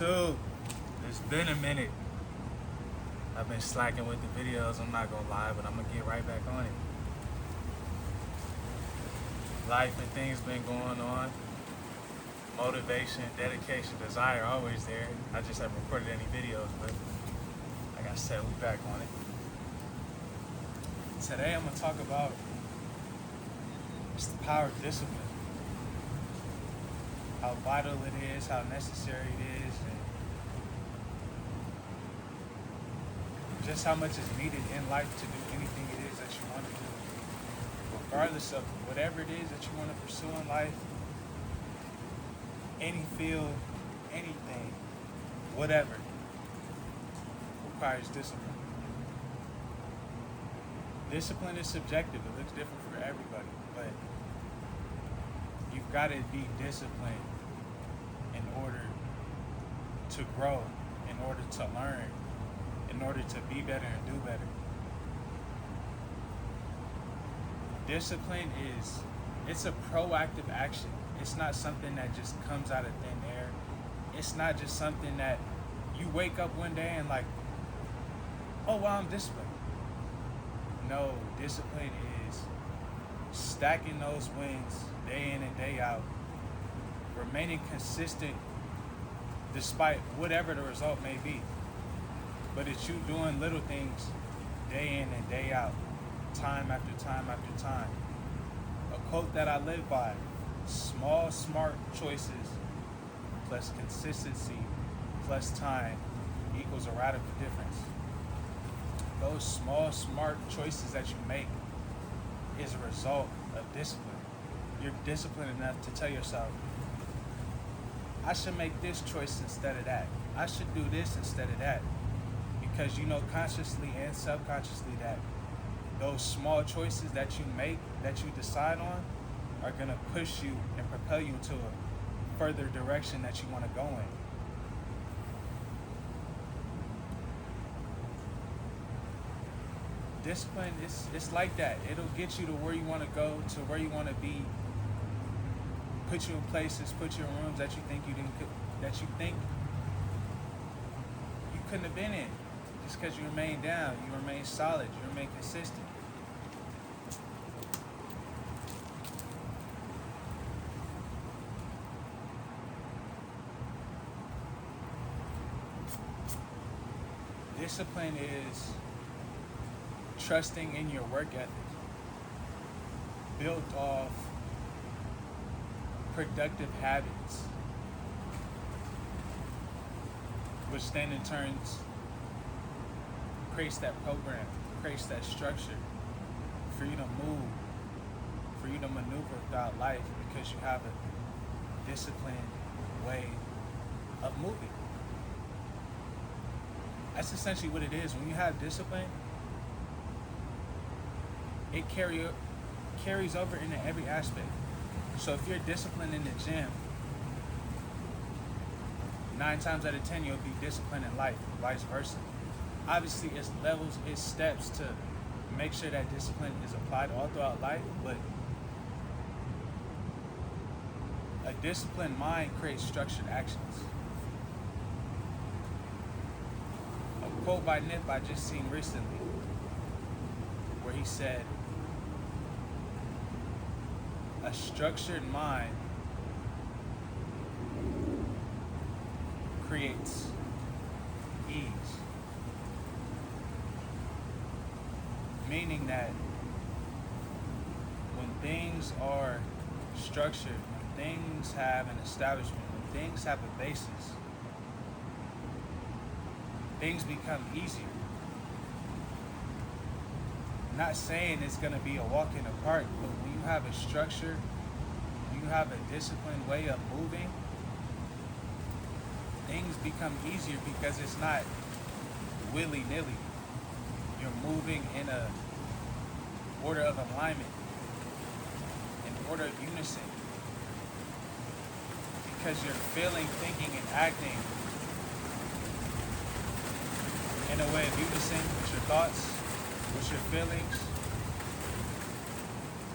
YouTube. It's been a minute. I've been slacking with the videos, I'm not gonna lie, but I'm gonna get right back on it. Life and things been going on. Motivation, dedication, desire always there. I just haven't recorded any videos, but like I said, we back on it. Today I'm gonna talk about just the power of discipline. How vital it is, how necessary it is, and just how much is needed in life to do anything it is that you want to do. Regardless of whatever it is that you want to pursue in life, any field, anything, whatever, requires discipline. Discipline is subjective, it looks different for everybody, but you've got to be disciplined in order to grow, in order to learn, in order to be better and do better. Discipline it's a proactive action. It's not something that just comes out of thin air. It's not just something that you wake up one day and like, oh, well, I'm disciplined. No, discipline is stacking those wins day in and day out, remaining consistent despite whatever the result may be. But it's you doing little things day in and day out, time after time after time. A quote that I live by: small, smart choices plus consistency plus time equals a radical difference. Those small, smart choices that you make is a result of discipline. You're disciplined enough to tell yourself, I should make this choice instead of that. I should do this instead of that. Because you know consciously and subconsciously that those small choices that you make, that you decide on, are going to push you and propel you to a further direction that you want to go in. Discipline, it's like that. It'll get you to where you want to go, to where you want to be, put you in places, put you in rooms that you think you couldn't have been in. Just because you remain down, you remain solid, you remain consistent. Discipline is trusting in your work ethic, built off productive habits, which then in turn creates that program, creates that structure for you to move, for you to maneuver throughout life, because you have a disciplined way of moving. That's essentially what it is. When you have discipline, it carries over into every aspect. So if you're disciplined in the gym, 9 times out of 10 you'll be disciplined in life, vice versa. Obviously, it's levels, it's steps to make sure that discipline is applied all throughout life, but a disciplined mind creates structured actions. A quote by Nip I just seen recently, where he said, a structured mind creates ease. Meaning that when things are structured, when things have an establishment, when things have a basis, things become easier. Not saying it's going to be a walk in the park, but when you have a structure, you have a disciplined way of moving, things become easier because it's not willy-nilly. You're moving in a order of alignment, in order of unison, because you're feeling, thinking, and acting in a way of unison with your thoughts, with your feelings,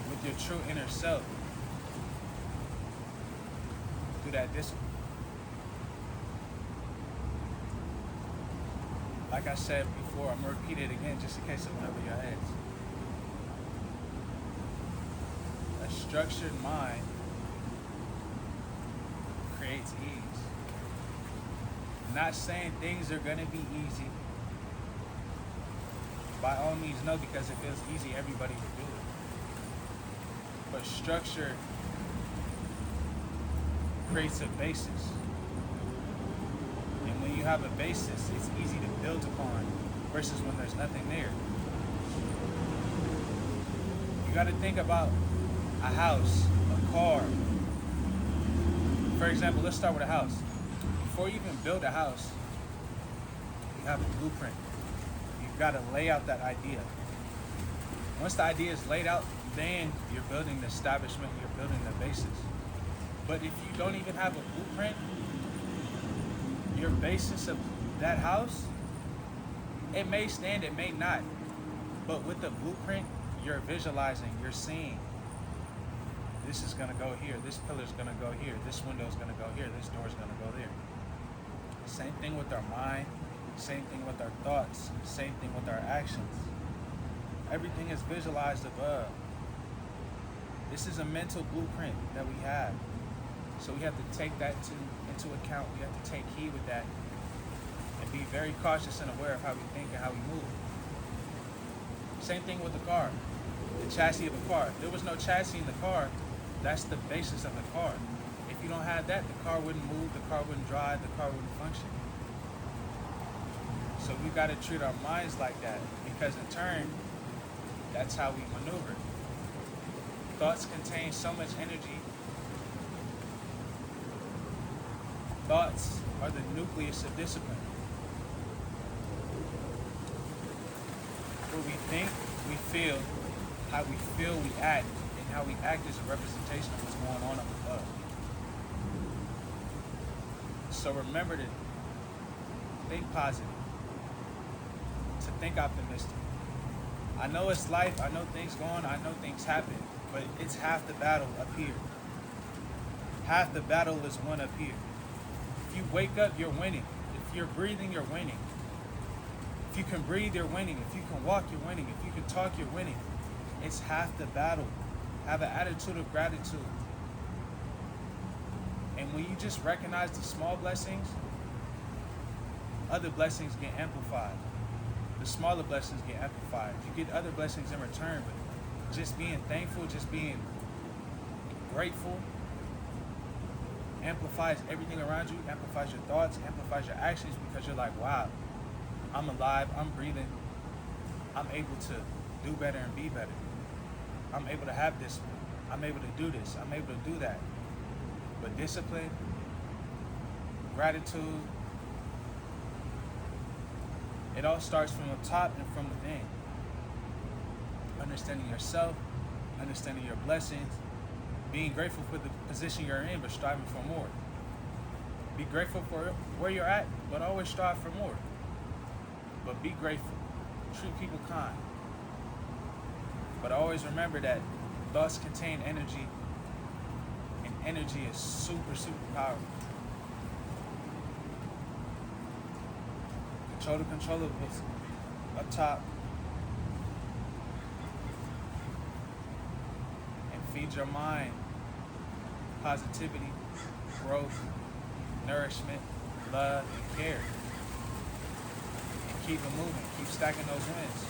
with your true inner self, through that discipline. like I said before, I'm gonna repeat it again just in case it went over your heads. A structured mind creates ease. Not saying things are gonna be easy. By all means, no, because if it was easy, everybody would do it. But structure creates a basis. And when you have a basis, it's easy to build upon versus when there's nothing there. You got to think about a house, a car. For example, let's start with a house. Before you even build a house, you have a blueprint. You've got to lay out that idea. Once the idea is laid out, then you're building the establishment, you're building the basis. But if you don't even have a blueprint, your basis of that house, it may stand, it may not. But with the blueprint, you're visualizing, you're seeing. This is gonna go here, this pillar's gonna go here, this window's gonna go here, this door's gonna go there. Same thing with our mind, same thing with our thoughts, same thing with our actions. Everything is visualized above. This is a mental blueprint that we have. So we have to take that into account. We have to take heed with that and be very cautious and aware of how we think and how we move. Same thing with the car, the chassis of a car. If there was no chassis in the car, that's the basis of the car. If you don't have that, the car wouldn't move, the car wouldn't drive, the car wouldn't function. So we got to treat our minds like that, because in turn, that's how we maneuver. Thoughts contain so much energy. Thoughts are the nucleus of discipline. What we think, we feel, how we feel, we act, and how we act is a representation of what's going on up above. So remember to think positive, to think optimistic. I know it's life, I know things go on, I know things happen, but it's half the battle up here. Half the battle is won up here. If you wake up, you're winning. If you're breathing, you're winning. If you can breathe, you're winning. If you can walk, you're winning. If you can talk, you're winning. It's half the battle. Have an attitude of gratitude. And when you just recognize the small blessings, other blessings get amplified. The smaller blessings get amplified. You get other blessings in return, but just being thankful, just being grateful, amplifies everything around you, amplifies your thoughts, amplifies your actions, because you're like, wow, I'm alive, I'm breathing, I'm able to do better and be better. I'm able to have discipline. I'm able to do this. I'm able to do that. But discipline, gratitude, it all starts from the top and from within. Understanding yourself, understanding your blessings, being grateful for the position you're in, but striving for more. Be grateful for where you're at, but always strive for more. But be grateful. Treat people kind. But always remember that thoughts contain energy, and energy is super, super powerful. Control the controllables up top. And feed your mind positivity, growth, nourishment, love, and care. And keep it moving. Keep stacking those wins.